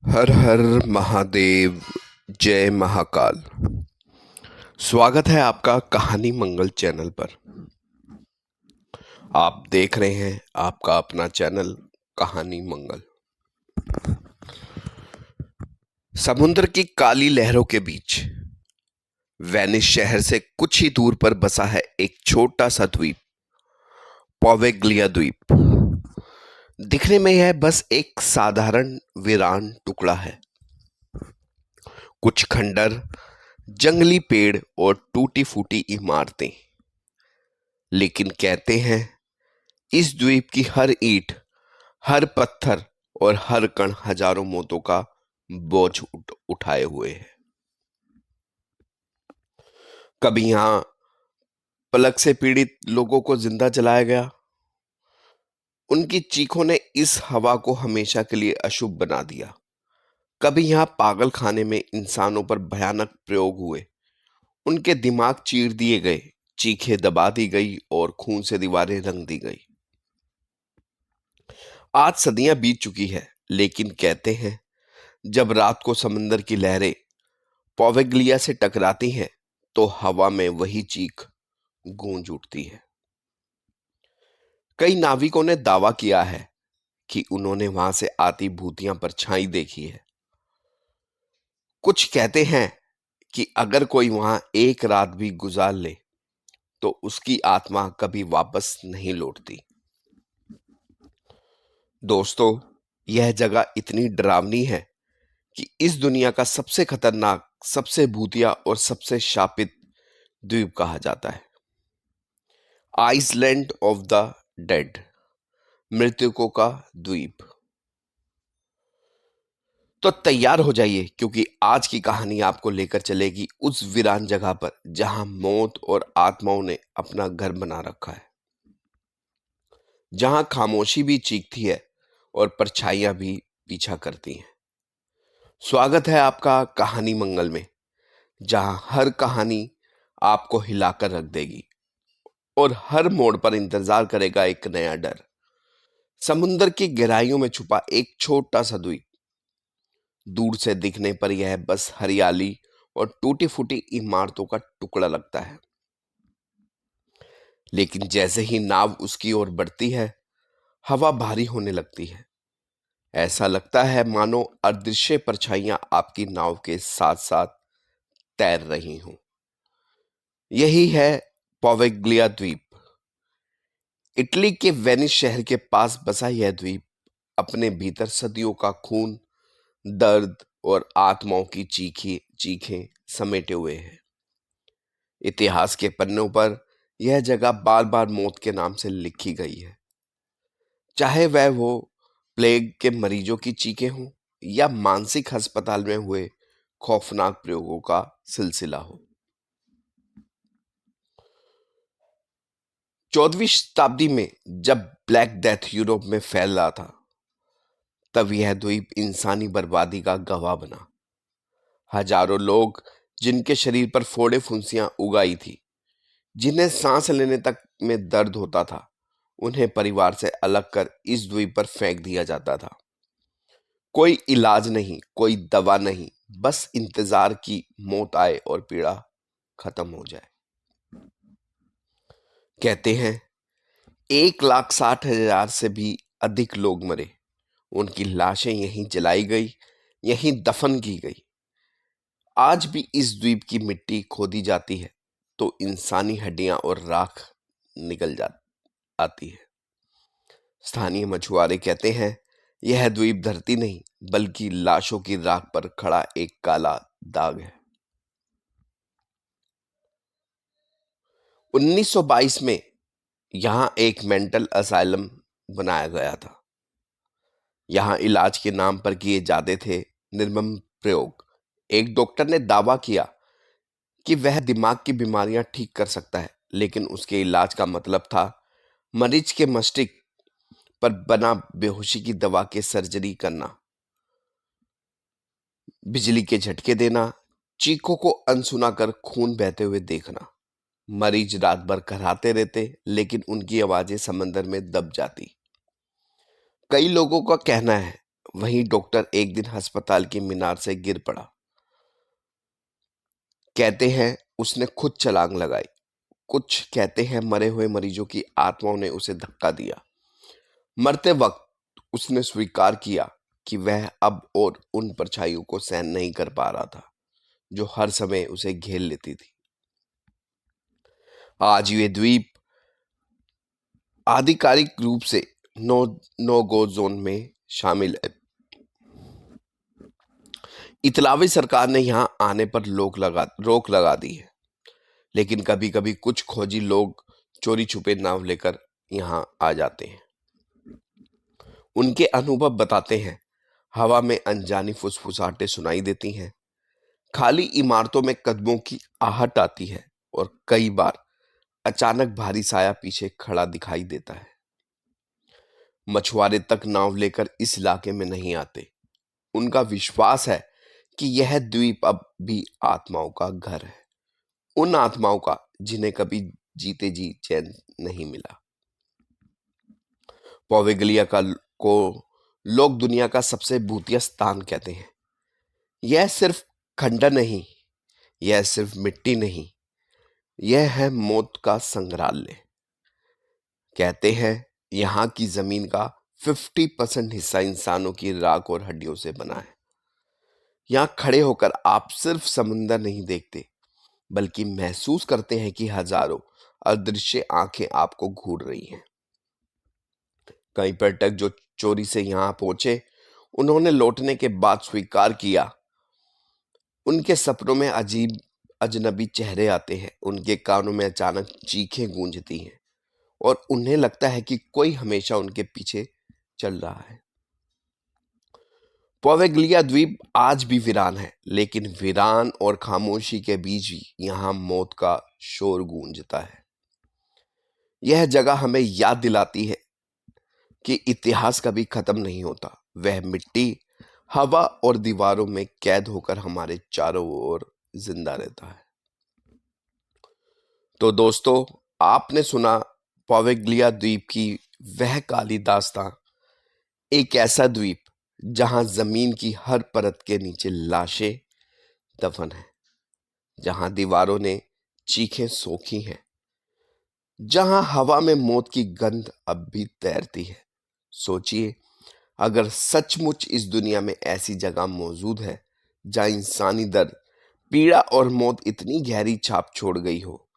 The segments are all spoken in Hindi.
हर हर महादेव। जय महाकाल। स्वागत है आपका कहानी मंगल चैनल पर। आप देख रहे हैं आपका अपना चैनल कहानी मंगल। समुद्र की काली लहरों के बीच वेनिस शहर से कुछ ही दूर पर बसा है एक छोटा सा द्वीप, पोवेग्लिया द्वीप। दिखने में यह बस एक साधारण वीरान टुकड़ा है। कुछ खंडर, जंगली पेड़ और टूटी फूटी इमारतें। लेकिन कहते हैं इस द्वीप की हर ईंट, हर पत्थर और हर कण हजारों मौतों का बोझ उठाए हुए है। कभी यहां प्लग से पीड़ित लोगों को जिंदा जलाया गया। उनकी चीखों ने इस हवा को हमेशा के लिए अशुभ बना दिया। कभी यहां पागल खाने में इंसानों पर भयानक प्रयोग हुए। उनके दिमाग चीर दिए गए, चीखें दबा दी गई और खून से दीवारें रंग दी गई। आज सदियां बीत चुकी है, लेकिन कहते हैं जब रात को समंदर की लहरें पोवेग्लिया से टकराती हैं तो हवा में वही चीख गूंज उठती है। कई नाविकों ने दावा किया है कि उन्होंने वहां से आती भूतियां परछाई देखी है। कुछ कहते हैं कि अगर कोई वहां एक रात भी गुजार ले तो उसकी आत्मा कभी वापस नहीं लौटती। दोस्तों, यह जगह इतनी डरावनी है कि इस दुनिया का सबसे खतरनाक, सबसे भूतिया और सबसे शापित द्वीप कहा जाता है। आइसलैंड ऑफ द डेड, मृतकों का द्वीप। तो तैयार हो जाइए, क्योंकि आज की कहानी आपको लेकर चलेगी उस वीरान जगह पर जहां मौत और आत्माओं ने अपना घर बना रखा है, जहां खामोशी भी चीखती है और परछाइयां भी पीछा करती हैं। स्वागत है आपका कहानी मंगल में, जहां हर कहानी आपको हिलाकर रख देगी और हर मोड़ पर इंतजार करेगा एक नया डर। समुद्र की गहराइयों में छुपा एक छोटा सा द्वीप। दूर से दिखने पर यह बस हरियाली और टूटी फूटी इमारतों का टुकड़ा लगता है, लेकिन जैसे ही नाव उसकी ओर बढ़ती है, हवा भारी होने लगती है। ऐसा लगता है मानो अदृश्य परछाइयां आपकी नाव के साथ साथ तैर रही हों। यही है पोवेग्लिया द्वीप। इटली के वेनिस शहर के पास बसा यह द्वीप अपने भीतर सदियों का खून, दर्द और आत्माओं की चीखें समेटे हुए है। इतिहास के पन्नों पर यह जगह बार बार मौत के नाम से लिखी गई है, चाहे वह वो प्लेग के मरीजों की चीखें हों या मानसिक अस्पताल में हुए खौफनाक प्रयोगों का सिलसिला हो। 14वीं शताब्दी में जब ब्लैक डेथ यूरोप में फैल रहा था, तब यह द्वीप इंसानी बर्बादी का गवाह बना। हजारों लोग जिनके शरीर पर फोड़े फुंसियां उगाई थी, जिन्हें सांस लेने तक में दर्द होता था, उन्हें परिवार से अलग कर इस द्वीप पर फेंक दिया जाता था। कोई इलाज नहीं, कोई दवा नहीं, बस इंतजार की मौत आए और पीड़ा खत्म हो जाए। कहते हैं 1,60,000 से भी अधिक लोग मरे। उनकी लाशें यहीं जलाई गई, यहीं दफन की गई। आज भी इस द्वीप की मिट्टी खोदी जाती है तो इंसानी हड्डियां और राख निकल जा आती है। स्थानीय मछुआरे कहते हैं यह द्वीप धरती नहीं, बल्कि लाशों की राख पर खड़ा एक काला दाग है। 1922 में यहां एक मेंटल असाइलम बनाया गया था। यहां इलाज के नाम पर किए जाते थे निर्मम प्रयोग। एक डॉक्टर ने दावा किया कि वह दिमाग की बीमारियां ठीक कर सकता है, लेकिन उसके इलाज का मतलब था मरीज के मस्तिष्क पर बना बेहोशी की दवा के सर्जरी करना, बिजली के झटके देना, चीखों को अनसुना कर खून बहते हुए देखना। मरीज रात भर कराहते रहते, लेकिन उनकी आवाजें समंदर में दब जाती। कई लोगों का कहना है वहीं डॉक्टर एक दिन अस्पताल की मीनार से गिर पड़ा। कहते हैं उसने खुद छलांग लगाई, कुछ कहते हैं मरे हुए मरीजों की आत्माओं ने उसे धक्का दिया। मरते वक्त उसने स्वीकार किया कि वह अब और उन परछाइयों को सहन नहीं कर पा रहा था जो हर समय उसे घेर लेती थी। आज ये द्वीप आधिकारिक रूप से नो गो जोन में शामिल है। इतालवी सरकार ने यहाँ आने पर रोक लगा दी है, लेकिन कभी कभी कुछ खोजी लोग चोरी छुपे नाव लेकर यहाँ आ जाते हैं। उनके अनुभव बताते हैं हवा में अनजानी फुसफुसाहटें सुनाई देती हैं, खाली इमारतों में कदमों की आहट आती है और कई बार अचानक भारी साया पीछे खड़ा दिखाई देता है। मछुआरे तक नाव लेकर इस इलाके में नहीं आते। उनका विश्वास है कि यह द्वीप अब भी आत्माओं का घर है, उन आत्माओं का जिन्हें कभी जीते जी चैन नहीं मिला। पौवेगलिया को लोग दुनिया का सबसे भूतिया स्थान कहते हैं। यह सिर्फ खंडर नहीं, यह सिर्फ मिट्टी नहीं, यह है मौत का संग्रहालय। कहते हैं यहाँ की जमीन का 50% हिस्सा इंसानों की राख और हड्डियों से बना है। यहाँ खड़े होकर आप सिर्फ समुंदर नहीं देखते, बल्कि महसूस करते हैं कि हजारों अदृश्य आंखें आपको घूर रही हैं। कई पर्यटक जो चोरी से यहाँ पहुंचे, उन्होंने लौटने के बाद स्वीकार किया उनके सपनों में अजीब अजनबी चेहरे आते हैं, उनके कानों में अचानक चीखें गूंजती हैं और उन्हें लगता है कि कोई हमेशा उनके पीछे चल रहा है। पौवेगलिया द्वीप आज भी वीरान है, लेकिन वीरान और खामोशी के बीच भी यहाँ मौत का शोर गूंजता है। यह जगह हमें याद दिलाती है कि इतिहास कभी खत्म नहीं होता। वह मिट्टी, हवा और दीवारों में कैद होकर हमारे चारों ओर जिंदा रहता है। तो दोस्तों, आपने सुना पौवेगलिया द्वीप की वह काली दास्तां, एक ऐसा द्वीप जहां जमीन की हर परत के नीचे लाशें दफन है, जहां दीवारों ने चीखें सोखी हैं, जहां हवा में मौत की गंध अब भी तैरती है। सोचिए, अगर सचमुच इस दुनिया में ऐसी जगह मौजूद है जहां इंसानी दर्द, पीड़ा और मौत इतनी गहरी छाप छोड़ गई हो,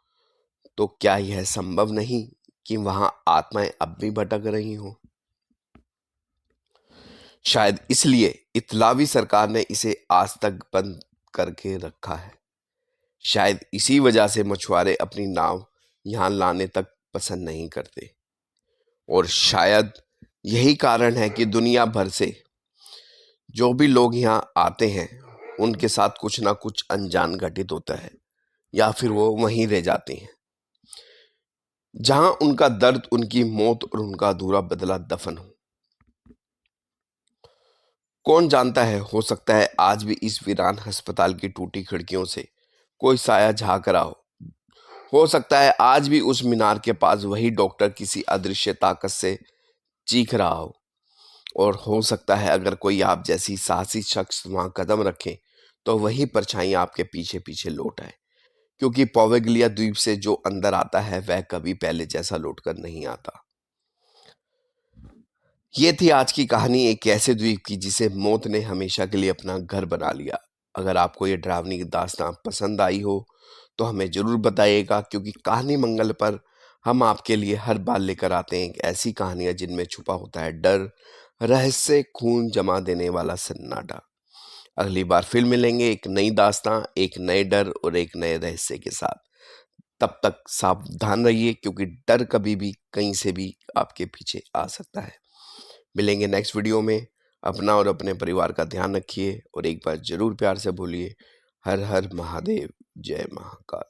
तो क्या यह संभव नहीं कि वहां आत्माएं अब भी भटक रही हों? शायद इसलिए इतालवी सरकार ने इसे आज तक बंद करके रखा है। शायद इसी वजह से मछुआरे अपनी नाव यहां लाने तक पसंद नहीं करते, और शायद यही कारण है कि दुनिया भर से जो भी लोग यहाँ आते हैं, उनके साथ कुछ ना कुछ अनजान घटित होता है, या फिर वो वहीं रह जाते हैं जहां उनका दर्द, उनकी मौत और उनका अधूरा बदला दफन हो। कौन जानता है, हो सकता है आज भी इस वीरान अस्पताल की टूटी खिड़कियों से कोई साया झांक रहा हो सकता है आज भी उस मीनार के पास वही डॉक्टर किसी अदृश्य ताकत से चीख रहा हो, और हो सकता है अगर कोई आप जैसी साहसी शख्स वहां कदम रखे, तो वही परछाई आपके पीछे पीछे लौट आए, क्योंकि पौवेगलिया द्वीप से जो अंदर आता है वह कभी पहले जैसा लौटकर नहीं आता। ये थी आज की कहानी एक ऐसे द्वीप की जिसे मौत ने हमेशा के लिए अपना घर बना लिया। अगर आपको ये डरावनी दास्तां पसंद आई हो तो हमें जरूर बताइएगा, क्योंकि कहानी मंगल पर हम आपके लिए हर बार लेकर आते हैं ऐसी कहानियां जिनमें छुपा होता है डर, रहस्य, खून जमा देने वाला सन्नाटा। अगली बार फिर मिलेंगे एक नई दास्तां, एक नए डर और एक नए रहस्य के साथ। तब तक सावधान रहिए, क्योंकि डर कभी भी कहीं से भी आपके पीछे आ सकता है। मिलेंगे नेक्स्ट वीडियो में। अपना और अपने परिवार का ध्यान रखिए, और एक बार जरूर प्यार से बोलिए, हर हर महादेव, जय महाकाल।